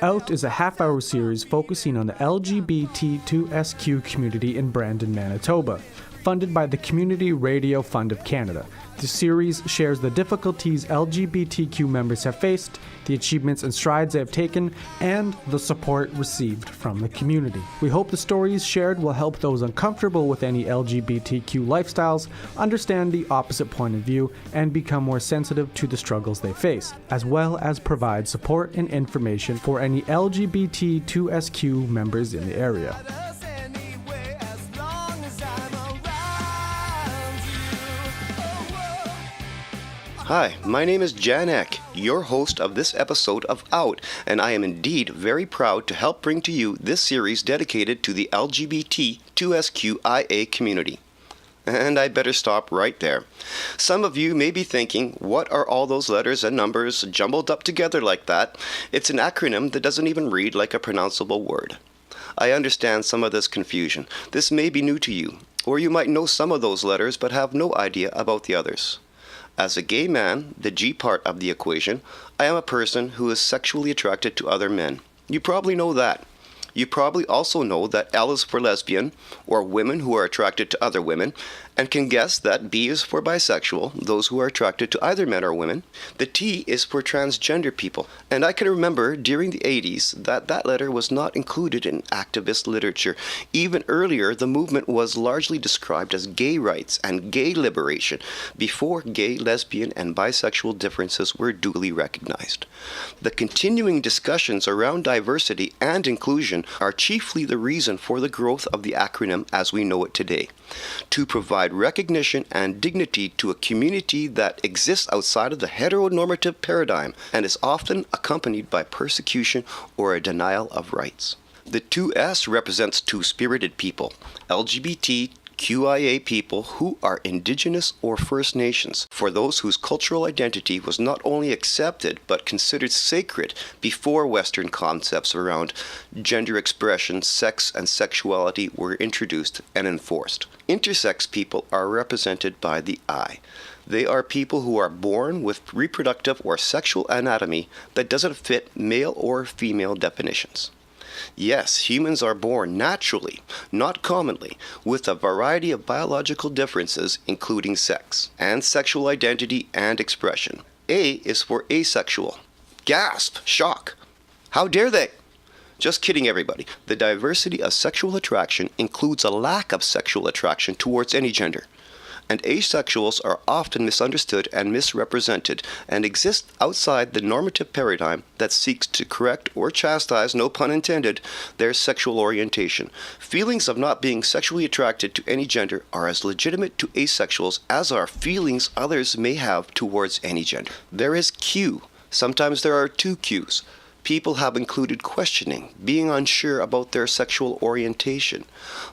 Out is a half-hour series focusing on the LGBTTQ community in Brandon, Manitoba, funded by the Community Radio Fund of Canada. The series shares the difficulties LGBTQ members have faced, the achievements and strides they have taken, and the support received from the community. We hope the stories shared will help those uncomfortable with any LGBTQ lifestyles understand the opposite point of view and become more sensitive to the struggles they face, as well as provide support and information for any LGBTQ members in the area. Hi, my name is Jan Eck, your host of this episode of Out, and I am indeed very proud to help bring to you this series dedicated to the LGBTQIA community. And I better stop right there. Some of you may be thinking, what are all those letters and numbers jumbled up together like that? It's an acronym that doesn't even read like a pronounceable word. I understand some of this confusion. This may be new to you, or you might know some of those letters but have no idea about the others. As a gay man, the G part of the equation, I am a person who is sexually attracted to other men. You probably know that. You probably also know that L is for lesbian, or women who are attracted to other women, and can guess that B is for bisexual, those who are attracted to either men or women. The T is for transgender people, and I can remember during the 80s that letter was not included in activist literature. Even earlier, the movement was largely described as gay rights and gay liberation, before gay, lesbian, and bisexual differences were duly recognized. The continuing discussions around diversity and inclusion are chiefly the reason for the growth of the acronym as we know it today. To provide recognition and dignity to a community that exists outside of the heteronormative paradigm and is often accompanied by persecution or a denial of rights. The 2S represents two-spirited people, LGBTQIA people who are Indigenous or First Nations, for those whose cultural identity was not only accepted but considered sacred before Western concepts around gender expression, sex, and sexuality were introduced and enforced. Intersex people are represented by the I. They are people who are born with reproductive or sexual anatomy that doesn't fit male or female definitions. Yes, humans are born naturally, not commonly, with a variety of biological differences, including sex, and sexual identity and expression. A is for asexual. Gasp! Shock! How dare they? Just kidding, everybody. The diversity of sexual attraction includes a lack of sexual attraction towards any gender. And asexuals are often misunderstood and misrepresented and exist outside the normative paradigm that seeks to correct or chastise, no pun intended, their sexual orientation. Feelings of not being sexually attracted to any gender are as legitimate to asexuals as are feelings others may have towards any gender. There is Q. Sometimes there are two Qs. People have included questioning, being unsure about their sexual orientation.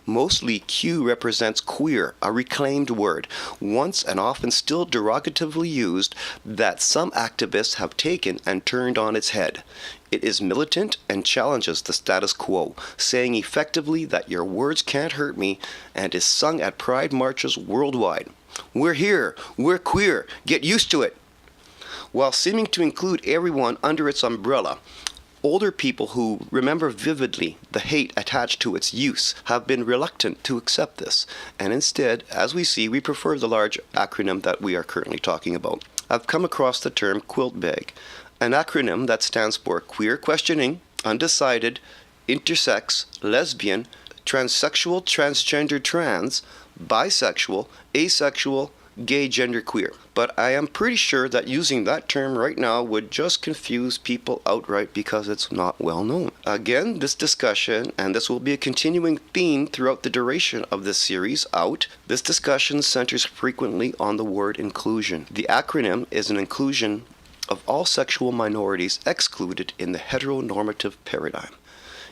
Mostly Q represents queer, a reclaimed word, once and often still derogatively used, that some activists have taken and turned on its head. It is militant and challenges the status quo, saying effectively that your words can't hurt me, and is sung at pride marches worldwide. We're here, we're queer, get used to it. While seeming to include everyone under its umbrella, older people who remember vividly the hate attached to its use have been reluctant to accept this, and instead, as we see, we prefer the large acronym that we are currently talking about. I've come across the term quilt bag, an acronym that stands for queer questioning, undecided, intersex, lesbian, transsexual, transgender, trans, bisexual, asexual, gay, gender, queer. But I am pretty sure that using that term right now would just confuse people outright because it's not well known. Again, this discussion, and this will be a continuing theme throughout the duration of this series, Out, this discussion centers frequently on the word inclusion. The acronym is an inclusion of all sexual minorities excluded in the heteronormative paradigm.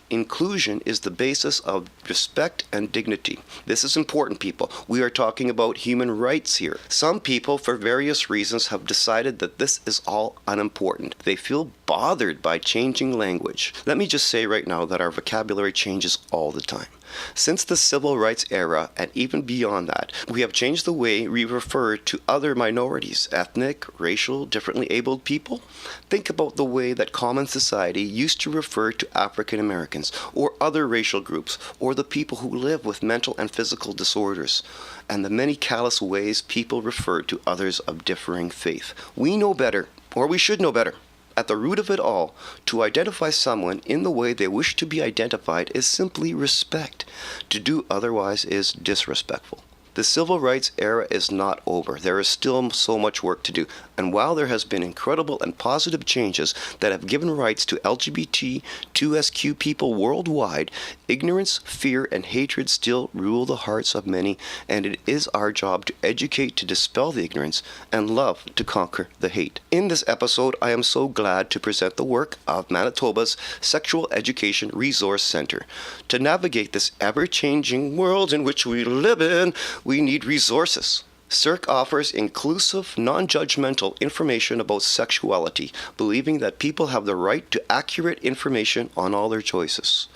Inclusion is the basis of respect and dignity. This is important, people. We are talking about human rights here. Some people, for various reasons, have decided that this is all unimportant. They feel bothered by changing language. Let me just say right now that our vocabulary changes all the time. Since the civil rights era, and even beyond that, we have changed the way we refer to other minorities, ethnic, racial, differently abled people. Think about the way that common society used to refer to African Americans, or other racial groups, or the people who live with mental and physical disorders, and the many callous ways people refer to others of differing faith. We know better, or we should know better. At the root of it all, to identify someone in the way they wish to be identified is simply respect. To do otherwise is disrespectful. The civil rights era is not over. There is still so much work to do. And while there has been incredible and positive changes that have given rights to LGBTQSQ people worldwide, ignorance, fear, and hatred still rule the hearts of many, and it is our job to educate to dispel the ignorance and love to conquer the hate. In this episode, I am so glad to present the work of Manitoba's Sexual Education Resource Center. To navigate this ever-changing world in which we live in, we need resources. CIRC offers inclusive, non-judgmental information about sexuality, believing that people have the right to accurate information on all their choices.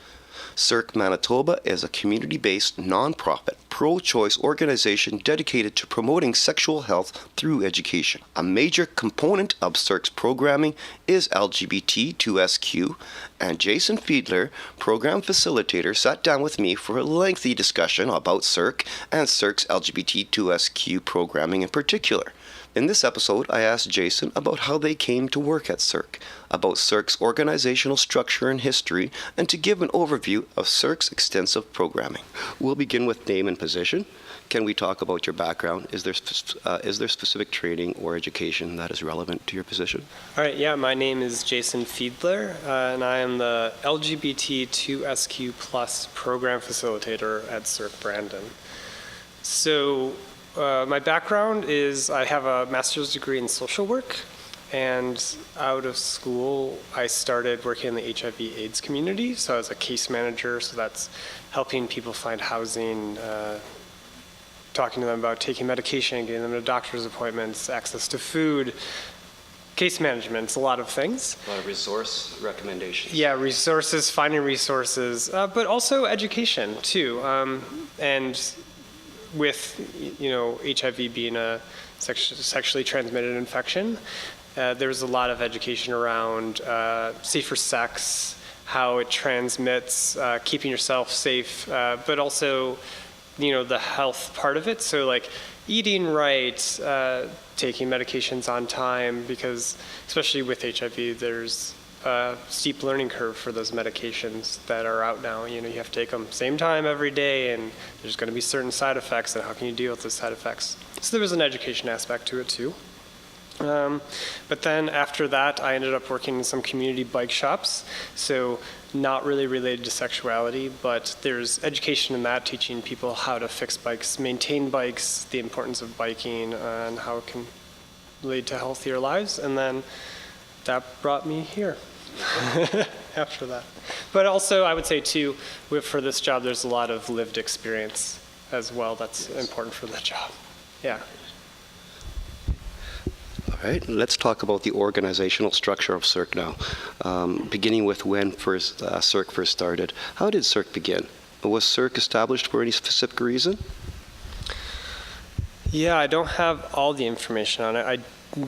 CIRC Manitoba is a community-based, non-profit, pro-choice organization dedicated to promoting sexual health through education. A major component of CIRC's programming is LGBTTQ, and Jason Fiedler, program facilitator, sat down with me for a lengthy discussion about CIRC and CIRC's LGBTTQ programming in particular. In this episode, I asked Jason about how they came to work at CIRC, about CIRC's organizational structure and history, and to give an overview of CIRC's extensive programming. We'll begin with name and position. Can we talk about your background? Is there specific training or education that is relevant to your position? All right, yeah, my name is Jason Fiedler, and I am the LGBTTQ plus program facilitator at CIRC Brandon. So, my background is I have a master's degree in social work, and out of school I started working in the HIV/AIDS community. So I was a case manager, so that's helping people find housing, talking to them about taking medication, getting them to doctor's appointments, access to food, case management, it's a lot of things. A lot of resource recommendations. Yeah, resources, finding resources, but also education too. And with HIV being a sexually transmitted infection, there's a lot of education around safer sex, how it transmits, keeping yourself safe, but also the health part of it. So like eating right, taking medications on time, because especially with HIV, there's a steep learning curve for those medications that are out now. You have to take them same time every day, and there's going to be certain side effects, and how can you deal with those side effects? So there was an education aspect to it too. But then after that, I ended up working in some community bike shops. So not really related to sexuality, but there's education in that, teaching people how to fix bikes, maintain bikes, the importance of biking, and how it can lead to healthier lives. And then that brought me here after that. But also, I would say too, for this job, there's a lot of lived experience as well that's important for the job. Yeah. All right, let's talk about the organizational structure of CIRC now. Beginning with when CIRC first started. How did CIRC begin? Was CIRC established for any specific reason? Yeah, I don't have all the information on it. I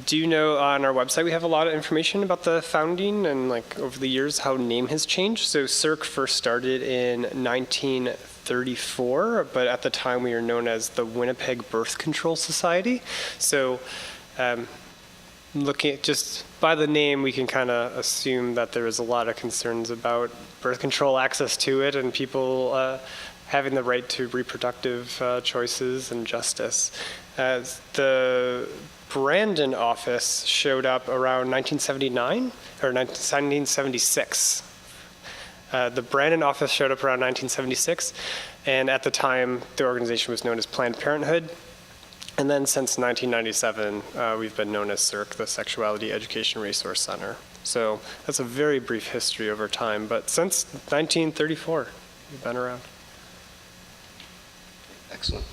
do know on our website we have a lot of information about the founding and over the years how name has changed. So CIRC first started in 1934, but at the time we were known as the Winnipeg Birth Control Society. So looking at just by the name, we can kind of assume that there is a lot of concerns about birth control, access to it, and people having the right to reproductive choices and justice. The Brandon office showed up around 1979 or 1976. The Brandon office showed up around 1976, and at the time, the organization was known as Planned Parenthood. And then since 1997, we've been known as CIRC, the Sexuality Education Resource Center. So that's a very brief history over time, but since 1934, we've been around. Excellent.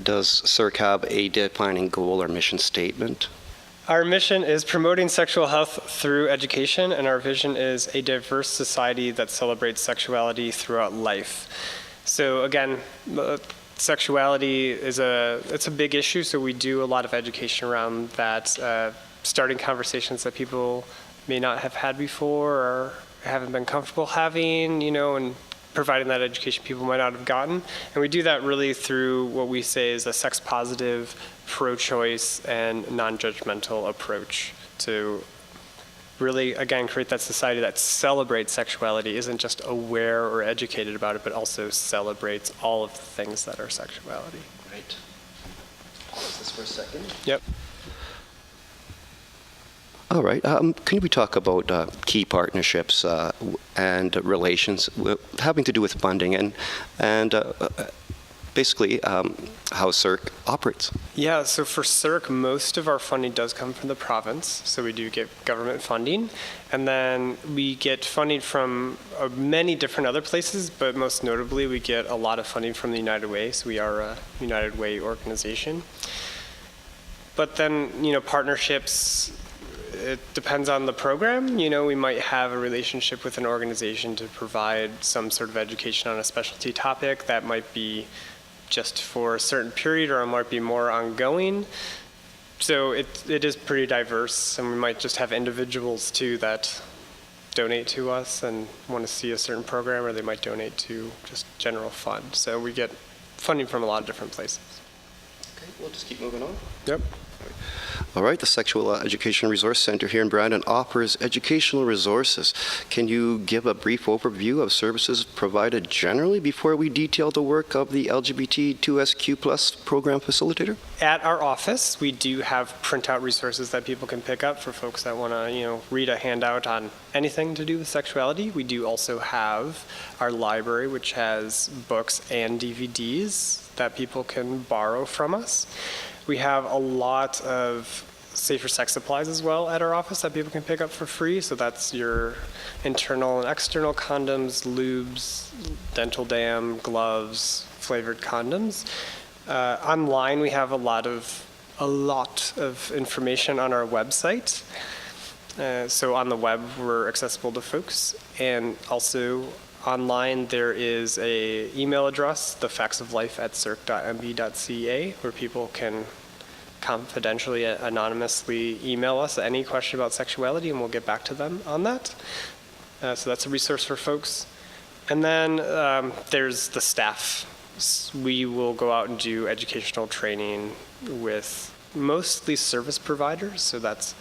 Does CIRC have a defining goal or mission statement? Our mission is promoting sexual health through education, and our vision is a diverse society that celebrates sexuality throughout life. So again, sexuality it's a big issue, so we do a lot of education around that, starting conversations that people may not have had before or haven't been comfortable having, and providing that education people might not have gotten. And we do that really through what we say is a sex positive, pro-choice, and non-judgmental approach to really, again, create that society that celebrates sexuality, isn't just aware or educated about it, but also celebrates all of the things that are sexuality. Right. Pause this for a second. Yep. All right. Can we talk about key partnerships and relations having to do with funding and basically how CERC operates? Yeah, so for CERC, most of our funding does come from the province, so we do get government funding. And then we get funding from many different other places, but most notably we get a lot of funding from the United Way, so we are a United Way organization. But then, partnerships, it depends on the program. We might have a relationship with an organization to provide some sort of education on a specialty topic that might be just for a certain period, or it might be more ongoing. So it is pretty diverse, and we might just have individuals too that donate to us and want to see a certain program, or they might donate to just general fund. So we get funding from a lot of different places. Okay, we'll just keep moving on. Yep. All right, the Sexual Education Resource Center here in Brandon offers educational resources. Can you give a brief overview of services provided generally before we detail the work of the LGBTTQ+ program facilitator? At our office, we do have printout resources that people can pick up for folks that want to, read a handout on anything to do with sexuality. We do also have our library, which has books and DVDs that people can borrow from us. We have a lot of safer sex supplies as well at our office that people can pick up for free. So that's your internal and external condoms, lubes, dental dam, gloves, flavored condoms. Online, we have a lot of information on our website. So on the web, we're accessible to folks. And also online, there is a email address, thefactsoflife@circ.mb.ca, where people can confidentially, anonymously email us any question about sexuality, and we'll get back to them on that. So that's a resource for folks. And then there's the staff. We will go out and do educational training with mostly service providers. So that's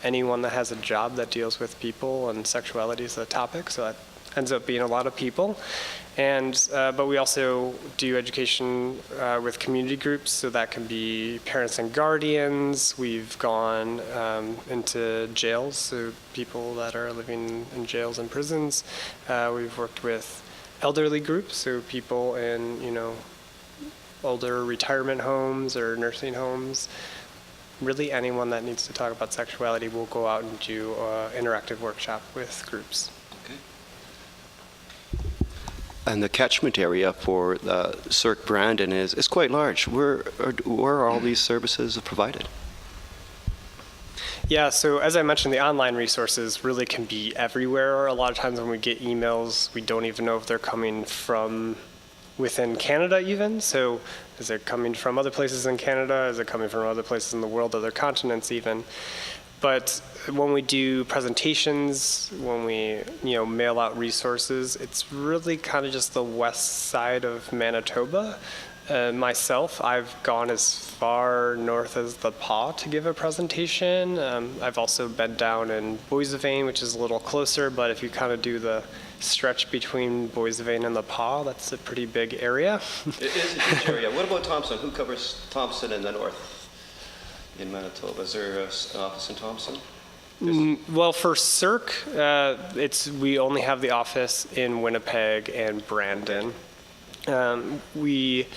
anyone that has a job that deals with people, and sexuality is a topic. So that ends up being a lot of people. And but we also do education with community groups, so that can be parents and guardians. We've gone into jails, so people that are living in jails and prisons. We've worked with elderly groups, so people in older retirement homes or nursing homes. Really anyone that needs to talk about sexuality will go out and do an interactive workshop with groups. And the catchment area for CERC Brandon is quite large. Where are all these services provided? Yeah, so as I mentioned, the online resources really can be everywhere. A lot of times when we get emails, we don't even know if they're coming from within Canada even. So is it coming from other places in Canada? Is it coming from other places in the world, other continents even? But when we do presentations, when we mail out resources, it's really kind of just the west side of Manitoba. Myself, I've gone as far north as the Pas to give a presentation. I've also been down in Boissevain, which is a little closer, but if you kind of do the stretch between Boissevain and the Pas, that's a pretty big area. It is a huge area. What about Thompson? Who covers Thompson in the north? In Manitoba, is there an office in Thompson? Well, for CERC, we only have the office in Winnipeg and Brandon. We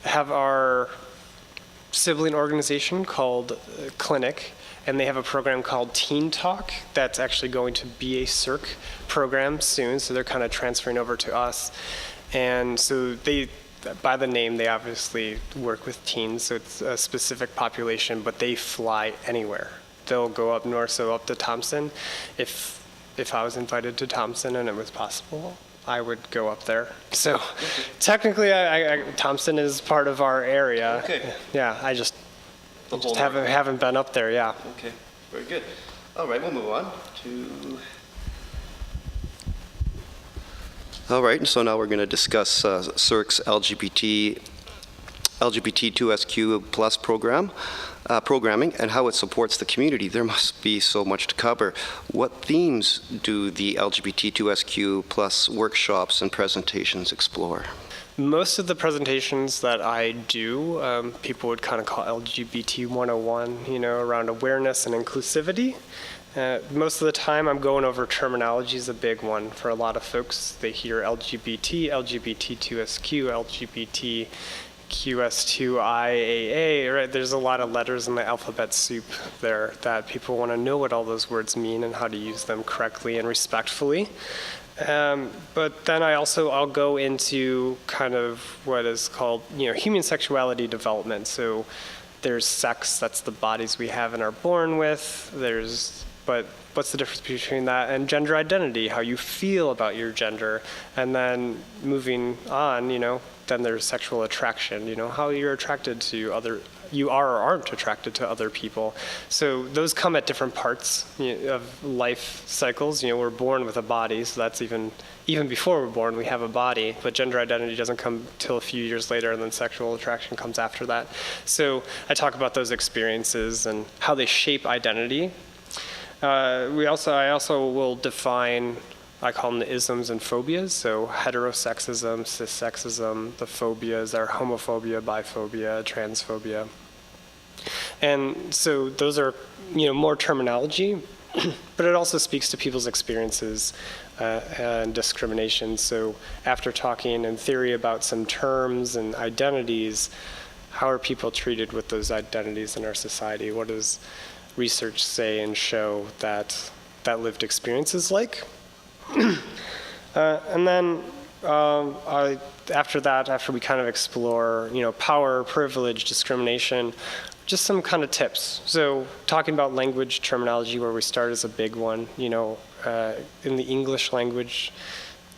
have our sibling organization called Clinic, and they have a program called Teen Talk that's actually going to be a CERC program soon, so they're kind of transferring over to us. And so by the name, they obviously work with teens, so it's a specific population, but they fly anywhere. They'll go up north, so up to Thompson. If I was invited to Thompson and it was possible, I would go up there. So technically, Thompson is part of our area. Okay. Yeah, I just whole haven't been up there, yeah. Okay, very good. All right, we'll move on to... All right, and so now we're going to discuss CERC's LGBTQ+ plus programming and how it supports the community. There must be so much to cover. What themes do the LGBTQ+ plus workshops and presentations explore? Most of the presentations that I do, people would kind of call LGBT 101, around awareness and inclusivity. Most of the time, I'm going over terminology is a big one for a lot of folks. They hear LGBT, LGBTTQ, LGBTQS2IAA, right? There's a lot of letters in the alphabet soup there that people want to know what all those words mean and how to use them correctly and respectfully. But then I'll go into kind of what is called, human sexuality development. So there's sex, that's the bodies we have and are born with. But what's the difference between that and gender identity, how you feel about your gender? And then moving on, then there's sexual attraction, how you're attracted to you are or aren't attracted to other people. So those come at different parts of life cycles. We're born with a body, so that's even before we're born, we have a body, but gender identity doesn't come till a few years later, and then sexual attraction comes after that. So I talk about those experiences and how they shape identity. I also will define, I call them the isms and phobias. So heterosexism, cissexism, the phobias are homophobia, biphobia, transphobia. And so those are, more terminology, but it also speaks to people's experiences and discrimination. So after talking in theory about some terms and identities, how are people treated with those identities in our society? What does research say and show that lived experience is like? And then after we kind of explore, power, privilege, discrimination, just some kind of tips. So talking about language terminology, where we start, is a big one. In the English language,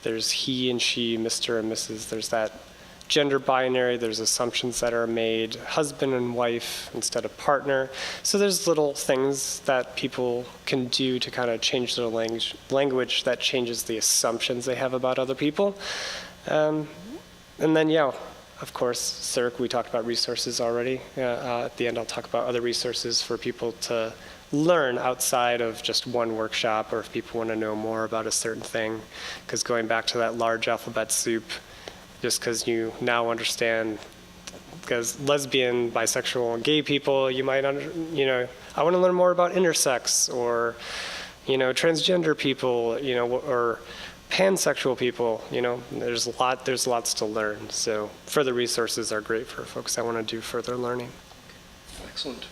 there's he and she, Mr. and Mrs. There's that gender binary, there's assumptions that are made, husband and wife instead of partner. So there's little things that people can do to kind of change their language that changes the assumptions they have about other people. And then, of course, CERC, we talked about resources already. At the end, I'll talk about other resources for people to learn outside of just one workshop, or if people want to know more about a certain thing. Because going back to that large alphabet soup, just because you now understand, because lesbian, bisexual, and gay people, you might, I want to learn more about intersex, or, transgender people, or pansexual people, there's lots to learn. So further resources are great for folks that want to do further learning. Excellent.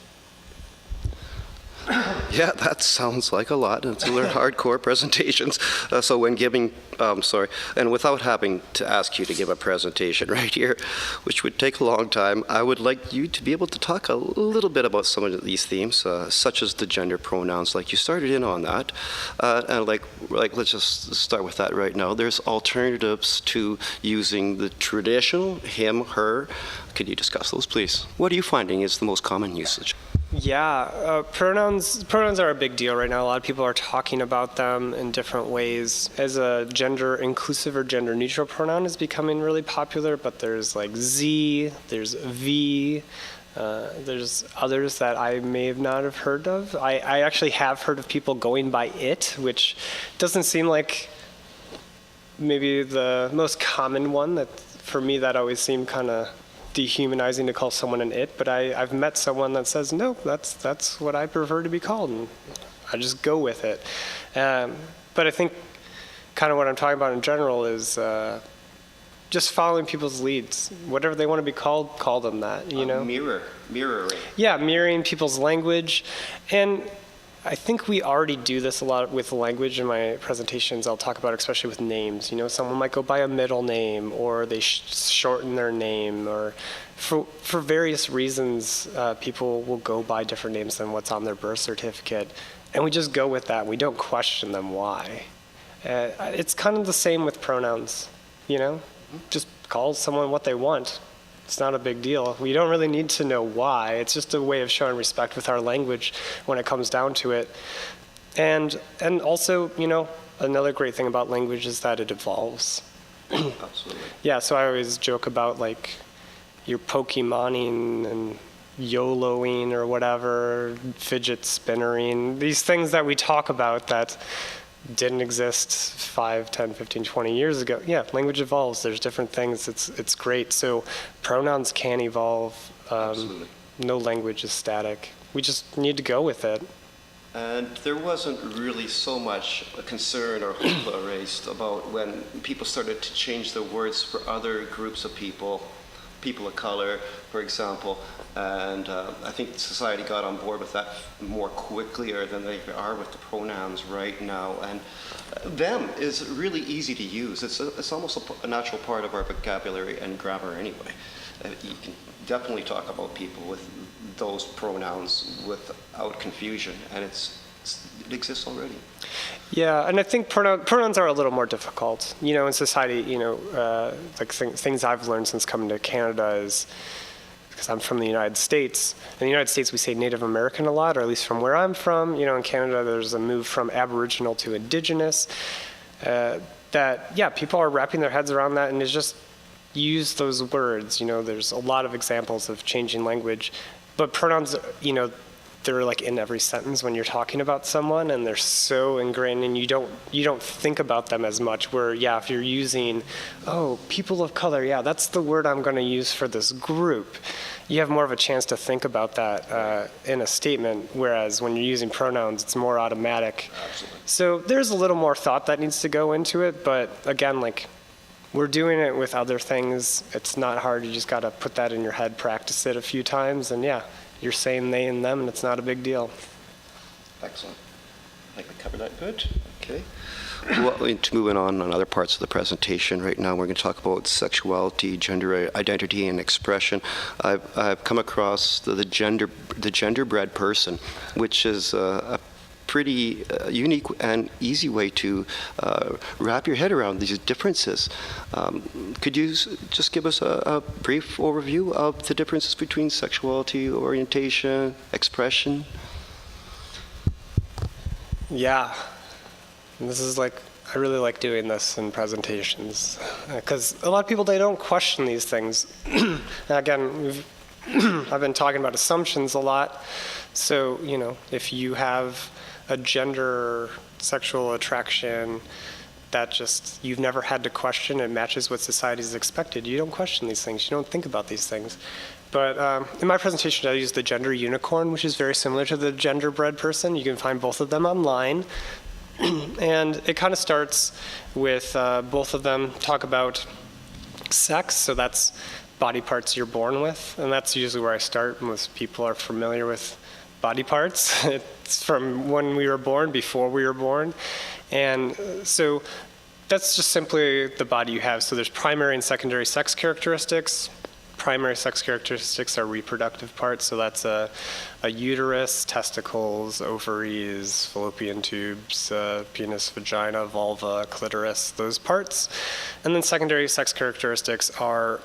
Yeah, that sounds like a lot. It's hardcore presentations. So when giving, and without having to ask you to give a presentation right here, which would take a long time, I would like you to be able to talk a little bit about some of these themes, such as the gender pronouns. Like you started in on that, and like let's just start with that right now. There's alternatives to using the traditional him, her. Could you discuss those, please? What are you finding is the most common usage? Yeah, pronouns are a big deal right now. A lot of people are talking about them in different ways. As a gender inclusive or gender neutral pronoun is becoming really popular, but there's like Z, there's V, there's others that I may not have heard of. I actually have heard of people going by it, which doesn't seem like maybe the most common one. That for me, that always seemed kind of dehumanizing to call someone an it, but I've met someone that says, no, that's what I prefer to be called, and I just go with it. But I think kind of what I'm talking about in general is just following people's leads. Whatever they want to be called, call them that, Mirroring. Yeah, mirroring people's language. And I think we already do this a lot with language in my presentations. I'll talk about, especially with names. Someone might go by a middle name, or they shorten their name, or for various reasons, people will go by different names than what's on their birth certificate. And we just go with that. We don't question them why. It's kind of the same with pronouns, you know? Just call someone what they want. It's not a big deal. We don't really need to know why. It's just a way of showing respect with our language when it comes down to it. And also, you know, another great thing about language is that it evolves. Absolutely. Yeah, so I always joke about like you're Pokemoning and YOLOing or whatever, fidget spinnering, these things that we talk about that didn't exist 5, 10, 15, 20 years ago. Yeah, language evolves. There's different things. It's great. So pronouns can evolve. Absolutely. No language is static. We just need to go with it. And there wasn't really so much a concern or hoopla raised about when people started to change the words for other groups of people of color, for example. And I think society got on board with that more quickly than they are with the pronouns right now. And them is really easy to use. It's almost a natural part of our vocabulary and grammar anyway. You can definitely talk about people with those pronouns without confusion, and it exists already. Yeah, and I think pronouns are a little more difficult. You know, in society, you know, like things I've learned since coming to Canada is, because I'm from the United States. In the United States, we say Native American a lot, or at least from where I'm from. You know, in Canada, there's a move from Aboriginal to Indigenous. People are wrapping their heads around that, and it's just use those words. You know, there's a lot of examples of changing language, but pronouns, you know, they're like in every sentence when you're talking about someone, and they're so ingrained, and you don't think about them as much. Where, yeah, if you're using, oh, people of color, yeah, that's the word I'm going to use for this group. You have more of a chance to think about that in a statement, whereas when you're using pronouns, it's more automatic. Absolutely. So there's a little more thought that needs to go into it, but again, like, we're doing it with other things. It's not hard. You just got to put that in your head, practice it a few times, and yeah, you're saying they and them, and it's not a big deal. Excellent. I think we covered that good. Okay. Well, to moving on other parts of the presentation, right now we're going to talk about sexuality, gender identity, and expression. I've come across the genderbread person, which is a pretty unique and easy way to wrap your head around these differences. Could you just give us a brief overview of the differences between sexuality, orientation, expression? Yeah. And this is like, I really like doing this in presentations, because a lot of people, they don't question these things. Again, I've been talking about assumptions a lot. So, you know, if you have a gender sexual attraction that just you've never had to question, it matches what society's expected, you don't question these things, you don't think about these things. But in my presentation, I use the gender unicorn, which is very similar to the genderbread person. You can find both of them online. And it kind of starts with both of them talk about sex, so that's body parts you're born with, and that's usually where I start. Most people are familiar with body parts. It's from when we were born, before we were born. And so that's just simply the body you have. So there's primary and secondary sex characteristics. Primary sex characteristics are reproductive parts, so that's a uterus, testicles, ovaries, fallopian tubes, penis, vagina, vulva, clitoris, those parts. And then secondary sex characteristics are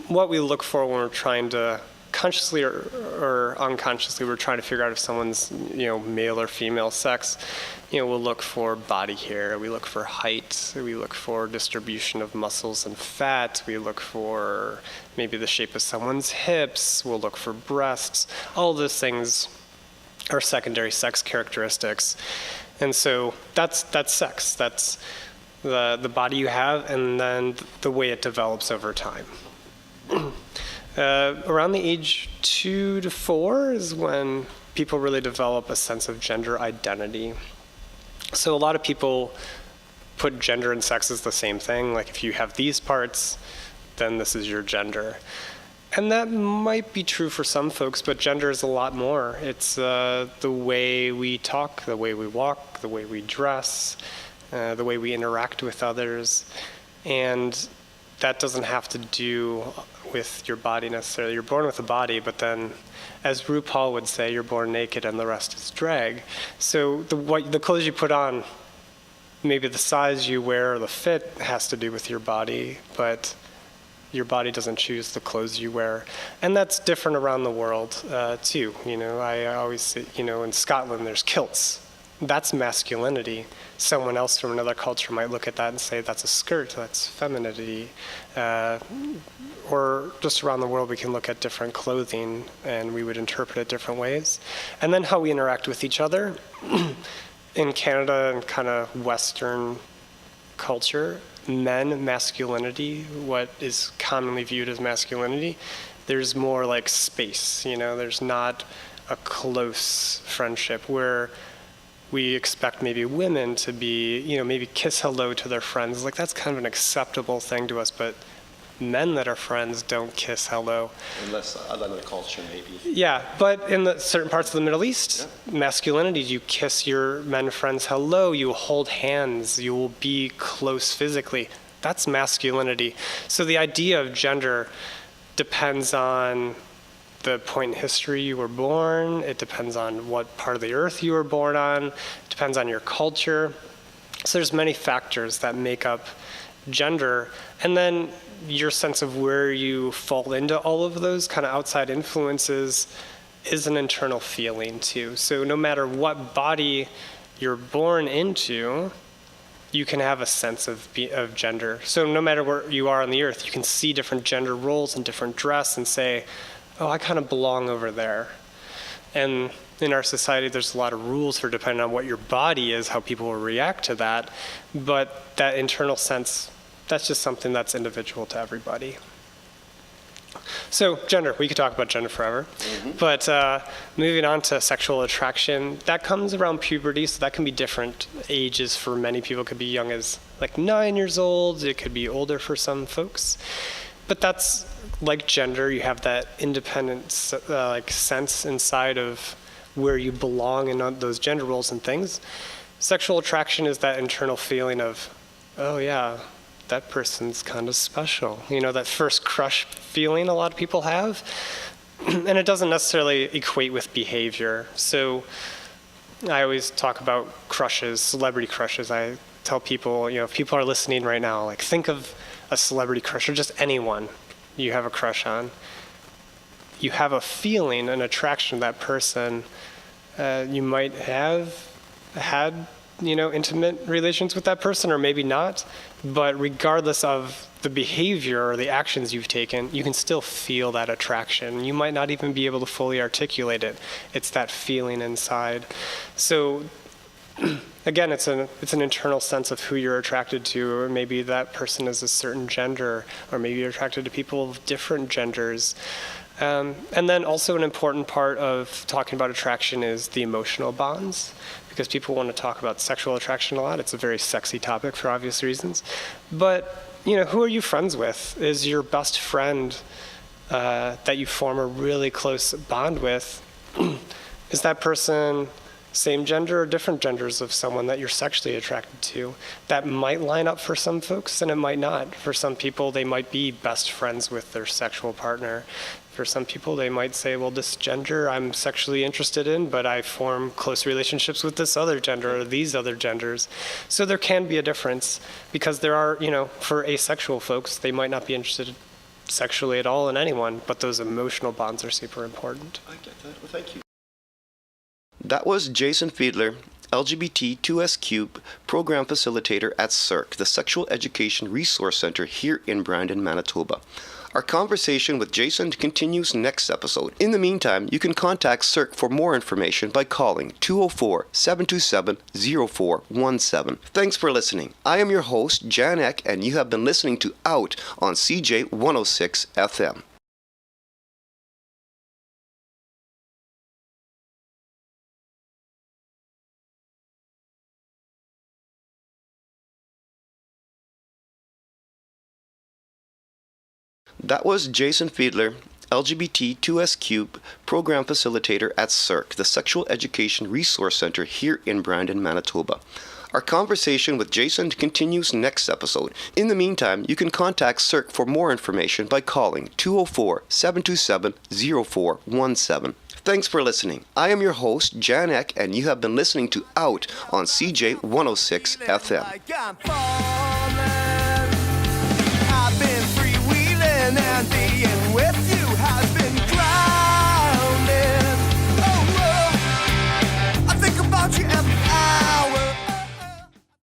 what we look for when we're trying to consciously or unconsciously, we're trying to figure out if someone's, you know, male or female sex. You know, we'll look for body hair, we look for height, we look for distribution of muscles and fat, we look for maybe the shape of someone's hips, we'll look for breasts. All of those things are secondary sex characteristics. And so that's sex. That's the body you have, and then the way it develops over time. Around the age 2 to 4 is when people really develop a sense of gender identity. So a lot of people put gender and sex as the same thing. Like, if you have these parts, then this is your gender. And that might be true for some folks, but gender is a lot more. It's the way we talk, the way we walk, the way we dress, the way we interact with others. And that doesn't have to do with your body necessarily. You're born with a body, but then, as RuPaul would say, you're born naked and the rest is drag. So the clothes you put on maybe the size you wear or the fit has to do with your body, but your body doesn't choose the clothes you wear. And that's different around the world, too. I always say, in Scotland, there's kilts. That's masculinity. Someone else from another culture might look at that and say, that's a skirt, that's femininity. Or just around the world, we can look at different clothing, and we would interpret it different ways. And then how we interact with each other. In Canada and kind of Western culture, masculinity, what is commonly viewed as masculinity, there's more like space, there's not a close friendship where we expect maybe women to be, maybe kiss hello to their friends. Like that's kind of an acceptable thing to us, but men that are friends don't kiss hello. Unless another culture, maybe. Yeah, but in the certain parts of the Middle East, masculinity, you kiss your men friends hello, you hold hands, you will be close physically. That's masculinity. So the idea of gender depends on the point in history you were born, it depends on what part of the earth you were born on, it depends on your culture. So there's many factors that make up gender. And then your sense of where you fall into all of those kind of outside influences is an internal feeling too. So no matter what body you're born into, you can have a sense of gender. So no matter where you are on the earth, you can see different gender roles and different dress and say, oh, I kind of belong over there. And in our society, there's a lot of rules for depending on what your body is, how people will react to that. But that internal sense, that's just something that's individual to everybody. So gender, we could talk about gender forever. But moving on to sexual attraction, that comes around puberty, so that can be different ages for many people. It could be young as like 9 years old, it could be older for some folks. But that's like gender, you have that independent sense inside of where you belong in those gender roles and things. Sexual attraction is that internal feeling of, oh yeah, that person's kind of special. That first crush feeling a lot of people have. And it doesn't necessarily equate with behavior. So I always talk about crushes, celebrity crushes. I tell people, if people are listening right now, like think of a celebrity crush or just anyone you have a crush on. You have a feeling, an attraction to that person. You might have had intimate relations with that person or maybe not, but regardless of the behavior or the actions you've taken, you can still feel that attraction. You might not even be able to fully articulate it. It's that feeling inside. So again, it's an internal sense of who you're attracted to, or maybe that person is a certain gender, or maybe you're attracted to people of different genders. And then also an important part of talking about attraction is the emotional bonds, because people want to talk about sexual attraction a lot. It's a very sexy topic for obvious reasons. But, who are you friends with? Is your best friend that you form a really close bond with, is that person same gender or different genders of someone that you're sexually attracted to? That might line up for some folks and it might not. For some people, they might be best friends with their sexual partner. For some people, they might say, well, this gender I'm sexually interested in, but I form close relationships with this other gender or these other genders. So there can be a difference because there are, for asexual folks, they might not be interested sexually at all in anyone, but those emotional bonds are super important. I get that. Well, thank you. That was Jason Fiedler, LGBTTQ Program Facilitator at CERC, the Sexual Education Resource Center here in Brandon, Manitoba. Our conversation with Jason continues next episode. In the meantime, you can contact CERC for more information by calling 204-727-0417. Thanks for listening. I am your host, Jan Eck, and you have been listening to Out on CJ 106 FM. That was Jason Fiedler, LGBTTQ Program Facilitator at CERC, the Sexual Education Resource Center here in Brandon, Manitoba. Our conversation with Jason continues next episode. In the meantime, you can contact CERC for more information by calling 204-727-0417. Thanks for listening. I am your host, Jan Eck, and you have been listening to Out on CJ 106 FM. I've been freewheeling and